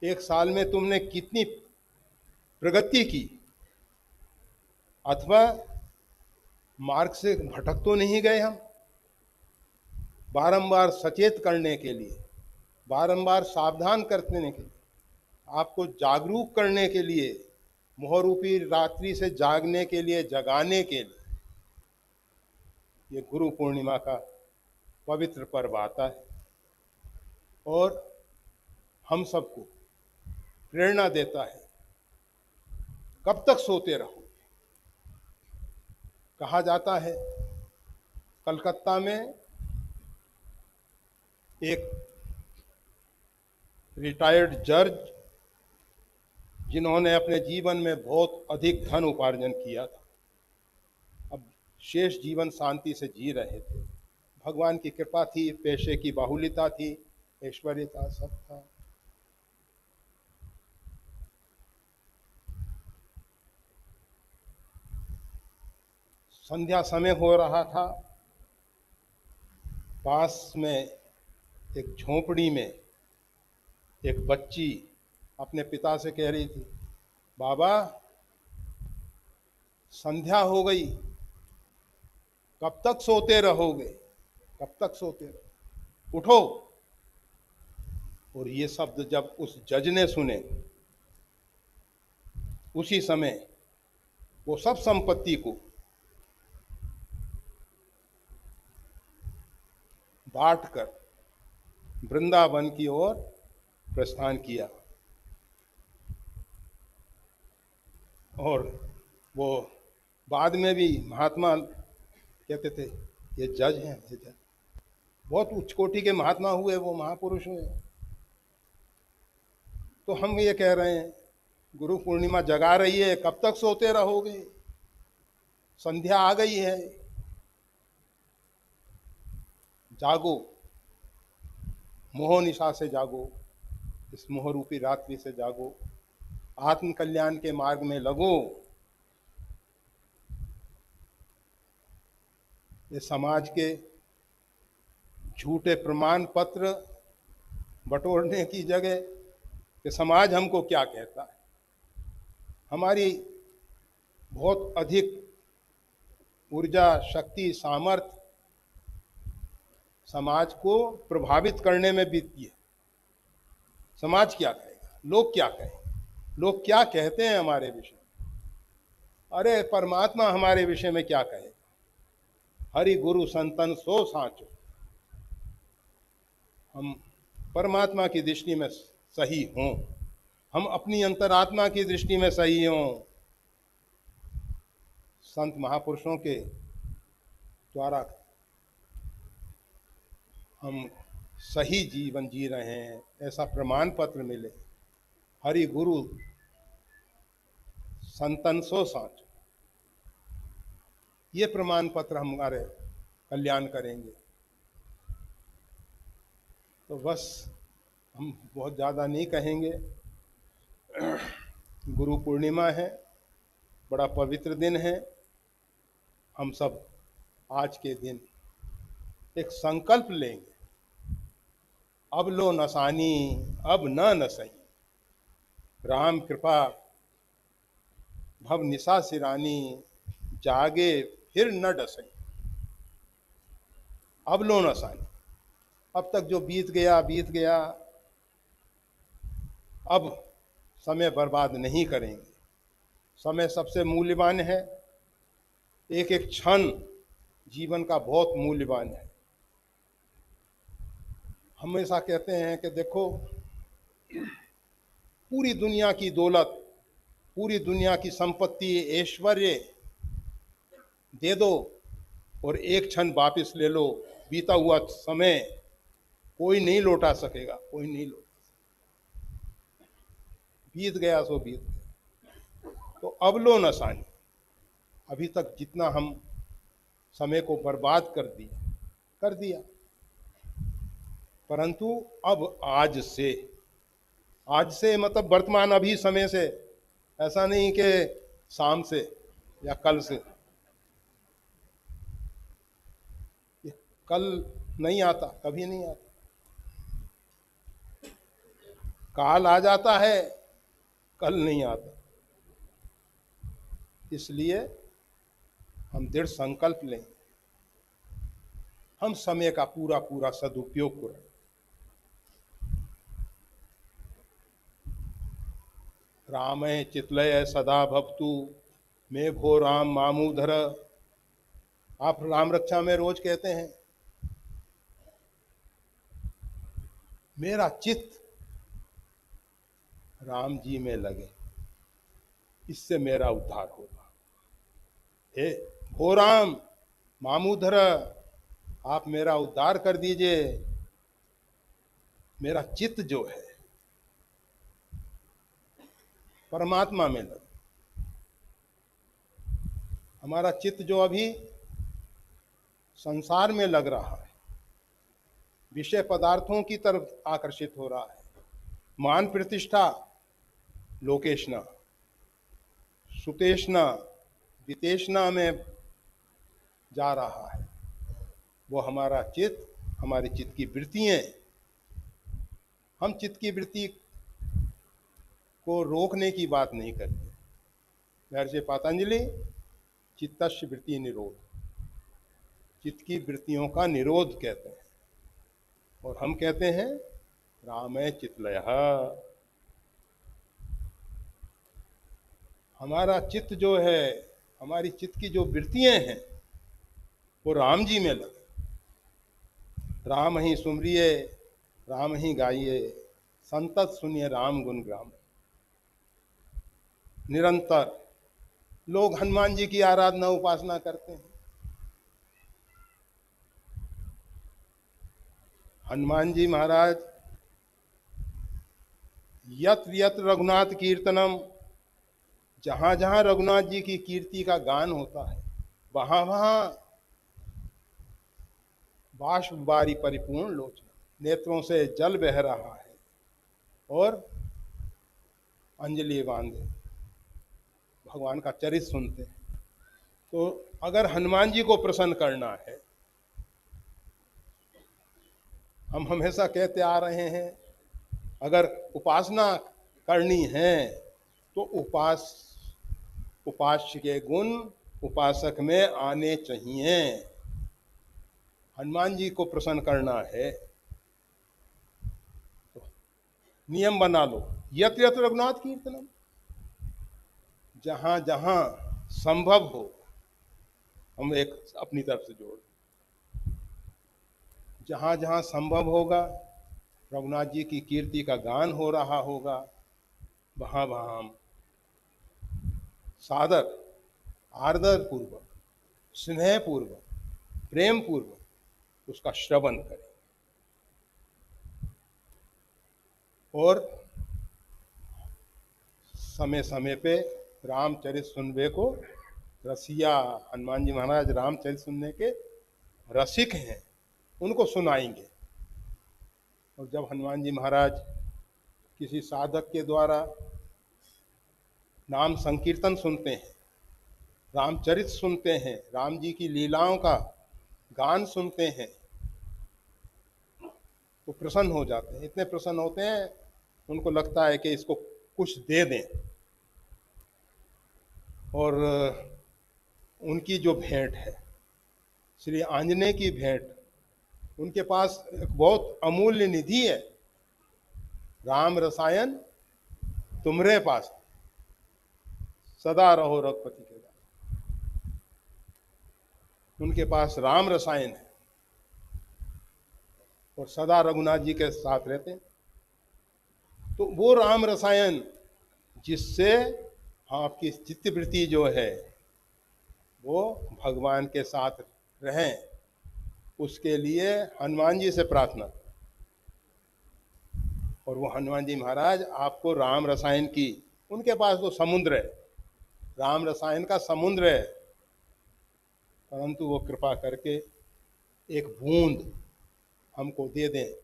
एक साल में तुमने कितनी प्रगति की, अथवा मार्ग से भटक तो नहीं गए। हम बारंबार सचेत करने के लिए, बारंबार सावधान करने के लिए, आपको जागरूक करने के लिए, मोहरूपी रात्रि से जागने के लिए, जगाने के लिए ये गुरु पूर्णिमा का पवित्र पर्व आता है। और हम सबको प्रेरणा देता है, कब तक सोते रहोगे। कहा जाता है, कलकत्ता में एक रिटायर्ड जज, जिन्होंने अपने जीवन में बहुत अधिक धन उपार्जन किया था, अब शेष जीवन शांति से जी रहे थे। भगवान की कृपा थी, पेशे की बाहुल्यता थी, ऐश्वर्य था, सब था। संध्या समय हो रहा था। पास में एक झोपड़ी में एक बच्ची अपने पिता से कह रही थी, बाबा संध्या हो गई, कब तक सोते रहोगे, कब तक सोते रहोगे, उठो। और ये शब्द जब उस जज ने सुने, उसी समय वो सब संपत्ति को बांटकर वृंदावन की ओर प्रस्थान किया। और वो बाद में भी महात्मा कहते थे ये जज हैं, ये जज। बहुत उच्च कोटि के महात्मा हुए, वो महापुरुष हुए। तो हम ये कह रहे हैं गुरु पूर्णिमा जगा रही है, कब तक सोते रहोगे? संध्या आ गई है, जागो, मोह निशा से जागो, इस मोह रूपी रात्रि से जागो, आत्म कल्याण के मार्ग में लगो। ये समाज के झूठे प्रमाण पत्र बटोरने की जगह कि समाज हमको क्या कहता है, हमारी बहुत अधिक ऊर्जा, शक्ति, सामर्थ्य समाज को प्रभावित करने में बीतती है। समाज क्या कहेगा, लोग क्या कहेंगे, लोग क्या कहते हैं हमारे विषय में, अरे परमात्मा हमारे विषय में क्या कहेगा। हरि गुरु संतन सो साचो, हम परमात्मा की दृष्टि में सही हों, हम अपनी अंतरात्मा की दृष्टि में सही हों, संत महापुरुषों के द्वारा हम सही जीवन जी रहे हैं ऐसा प्रमाण पत्र मिले। हरि गुरु संतन सो साचो, ये प्रमाण पत्र हमारे कल्याण करेंगे। तो बस हम बहुत ज़्यादा नहीं कहेंगे। गुरु पूर्णिमा है, बड़ा पवित्र दिन है। हम सब आज के दिन एक संकल्प लेंगे, अब लो नसानी अब न नसई, राम कृपा भव निशा सिरानी, जागे फिर न डसई। अब लो नसानी, अब तक जो बीत गया बीत गया, अब समय बर्बाद नहीं करेंगे। समय सबसे मूल्यवान है, एक एक क्षण जीवन का बहुत मूल्यवान है। हमेशा कहते हैं कि देखो, पूरी दुनिया की दौलत, पूरी दुनिया की संपत्ति, ऐश्वर्य दे दो और एक क्षण वापस ले लो, बीता हुआ समय कोई नहीं लौटा सकेगा, कोई नहीं लौटा। बीत गया सो बीत गया। तो अब लो नसानी, अभी तक जितना हम समय को बर्बाद कर दिया, परंतु अब आज से मतलब वर्तमान अभी समय से, ऐसा नहीं कि शाम से या कल से। ये कल नहीं आता, कभी नहीं आता, काल आ जाता है, कल नहीं आता। इसलिए हम दृढ़ संकल्प लें, हम समय का पूरा पूरा सदुपयोग करें। रामय चितलय सदा भवतु मैं भो राम मामूधर। आप राम रक्षा में रोज कहते हैं, मेरा चित्त राम जी में लगे, इससे मेरा उद्धार होगा। हे भो राम मामूधर, आप मेरा उद्धार कर दीजिए। मेरा चित्त जो है परमात्मा में लगे। हमारा चित्त जो अभी संसार में लग रहा है, विषय पदार्थों की तरफ आकर्षित हो रहा है, मान प्रतिष्ठा, लोकेशना, सुतेशना, वितेशना में जा रहा है। वो हमारा चित्त, हमारे चित्त की वृत्तियां, हम चित्त की वृत्ति को रोकने की बात नहीं करते। महर्षि पतंजलि चित्तस्य वृत्ति निरोध, चित्त की वृत्तियों का निरोध कहते हैं। और हम कहते हैं रामय चित्लयः, हमारा चित्त जो है, हमारी चित्त की जो वृत्तियां हैं वो राम जी में लगे। राम ही सुमरिए, राम ही गाइए, संतत सुनिए राम गुण ग्राम। निरंतर लोग हनुमान जी की आराधना उपासना करते हैं। हनुमान जी महाराज यत्र यत्र रघुनाथ कीर्तनम, जहां जहां रघुनाथ जी की कीर्ति का गान होता है वहां वहां बाष्प बारी परिपूर्ण लोचन, नेत्रों से जल बह रहा है और अंजलि बांधे भगवान का चरित्र सुनते हैं। तो अगर हनुमान जी को प्रसन्न करना है, हम हमेशा कहते आ रहे हैं, अगर उपासना करनी है तो उपास्य के गुण उपासक में आने चाहिए। हनुमान जी को प्रसन्न करना है तो नियम बना लो, यत्र यत्र रघुनाथ कीर्तनम, जहां जहां संभव हो, हम एक अपनी तरफ से जोड़, जहां जहां संभव होगा, रघुनाथ जी की कीर्ति का गान हो रहा होगा, वहां वहां हम सादर, आदर पूर्वक, स्नेह पूर्वक, प्रेम पूर्वक उसका श्रवण करें और समय समय पे रामचरित सुनबे को रसिया, हनुमान जी महाराज रामचरित सुनने के रसिक हैं, उनको सुनाएंगे। और जब हनुमान जी महाराज किसी साधक के द्वारा नाम संकीर्तन सुनते हैं, रामचरित सुनते हैं, राम जी की लीलाओं का गान सुनते हैं, तो प्रसन्न हो जाते हैं। इतने प्रसन्न होते हैं, उनको लगता है कि इसको कुछ दे दें। और उनकी जो भेंट है, श्री आंजनेय की भेंट, उनके पास एक बहुत अमूल्य निधि है, राम रसायन तुम्हारे पास, सदा रहो रघुपति के दास। उनके पास राम रसायन है और सदा रघुनाथ जी के साथ रहते हैं। तो वो राम रसायन जिससे आपकी चित्तवृत्ति जो है वो भगवान के साथ रहें, उसके लिए हनुमान जी से प्रार्थना। और वो हनुमान जी महाराज आपको राम रसायन की, उनके पास तो समुद्र है, राम रसायन का समुद्र है, परंतु वो कृपा करके एक बूंद हमको दे दें,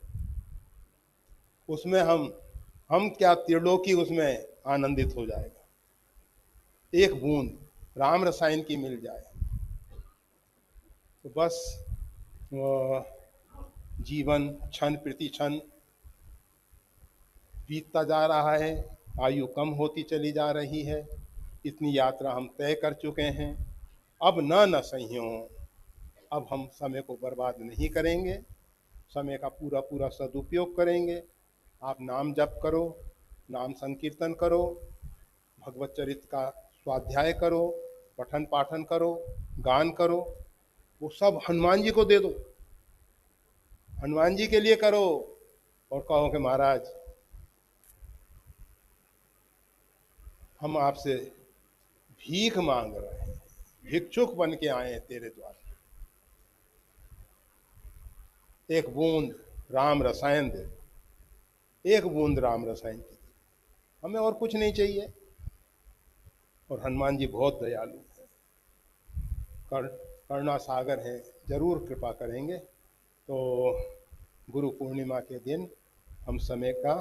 उसमें हम क्या त्रिलोकी उसमें आनंदित हो जाएगा। एक बूंद राम रसायन की मिल जाए तो बस जीवन क्षण प्रति क्षण बीतता जा रहा है, आयु कम होती चली जा रही है। इतनी यात्रा हम तय कर चुके हैं, अब न सहियों, अब हम समय को बर्बाद नहीं करेंगे, समय का पूरा पूरा सदुपयोग करेंगे। आप नाम जप करो, नाम संकीर्तन करो, भगवत चरित्र का स्वाध्याय करो, पठन पाठन करो, गान करो, वो सब हनुमान जी को दे दो, हनुमान जी के लिए करो और कहो कि महाराज हम आपसे भीख मांग रहे हैं, भिक्षुक बन के आए हैं तेरे द्वारा, एक बूंद राम रसायन दे, एक बूंद राम रसायन की, हमें और कुछ नहीं चाहिए। और हनुमान जी बहुत दयालु हैं, करुणा सागर हैं, जरूर कृपा करेंगे। तो गुरु पूर्णिमा के दिन हम समय का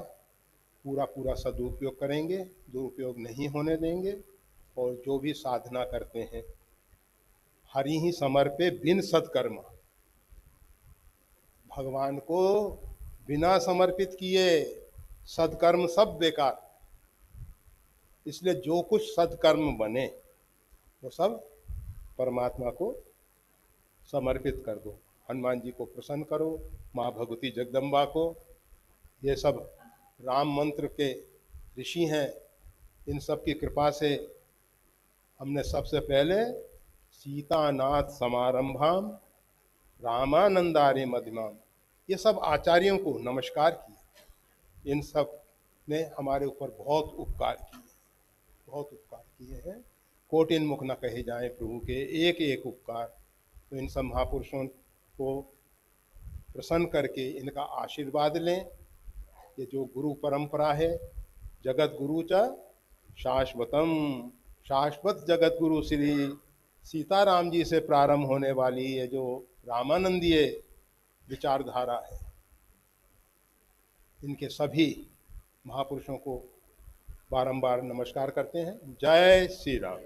पूरा पूरा सदुपयोग करेंगे, दुरुपयोग नहीं होने देंगे। और जो भी साधना करते हैं, हरि ही समर्पे बिन सत्कर्म, भगवान को बिना समर्पित किए सत्कर्म सब बेकार। इसलिए जो कुछ सत्कर्म बने वो सब परमात्मा को समर्पित कर दो, हनुमान जी को प्रसन्न करो, माँ भगवती जगदम्बा को। ये सब राम मंत्र के ऋषि हैं, इन सब की कृपा से हमने सबसे पहले सीतानाथ समारंभाम रामानंदारे मध्यमाम ये सब आचार्यों को नमस्कार किया। इन सब ने हमारे ऊपर बहुत उपकार किए, बहुत उपकार किए हैं। कोटिन मुख न कहे जाएं प्रभु के एक एक उपकार। तो इन सब महापुरुषों को प्रसन्न करके इनका आशीर्वाद लें। ये जो गुरु परंपरा है, जगत गुरु च शाश्वतम, शाश्वत जगत गुरु श्री सीताराम जी से प्रारंभ होने वाली ये जो रामानंदीय विचारधारा है, इनके सभी महापुरुषों को बारंबार नमस्कार करते हैं। जय श्री राम।